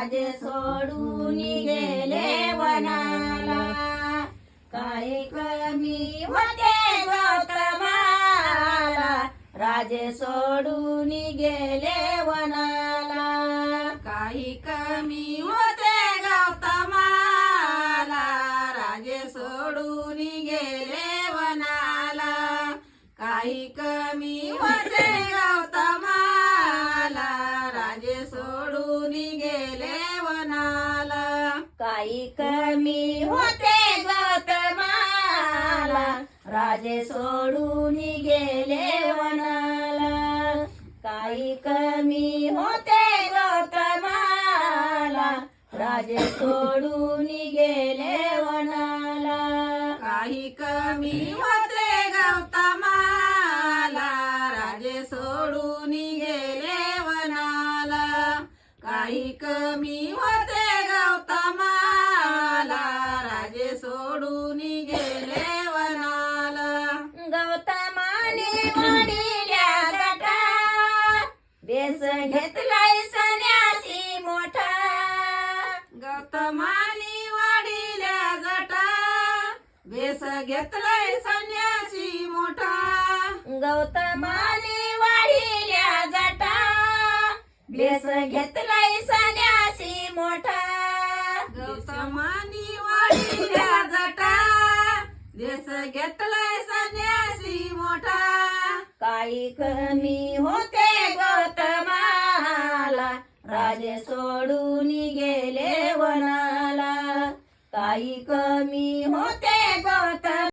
राजे सोडून गेले वनाला. काही कमी होते गौतमाला, राजे सोडून गेले वनाला. काही कमी होते गौतमाला, राजे सोडून गेले वनाला. काही कमी होते गौतमाला, राजे सोडून गेले वनाला. काही कमी होते गौतमाला, राजे सोडून गेले वनाला. काही कमी होते गौतमाला, राजे सोडून गेले वनाला. काही कमी होते गौतमाला, राजे सोडून गेले वनाला. काही कमी होते गौतमाला, राजे सोडून गेले वनाला. गौतमाने वाढिल्या गटा, बेस घेतलाय संन्यासी मोठा. गौतमानी वाढिल्या जटा, बेस घेतलाय संन्यासी मोठा. गौतमाने वाढिल्या जटा, बेस घेतलाय संन्यासी मोठा. गौतमानी वाढिल्या जटा, बेस घेतलाय संन्यासी मोठा. काही कमी होते गौतमाला, राजे सोडून गेले वनाला. काही कमी होते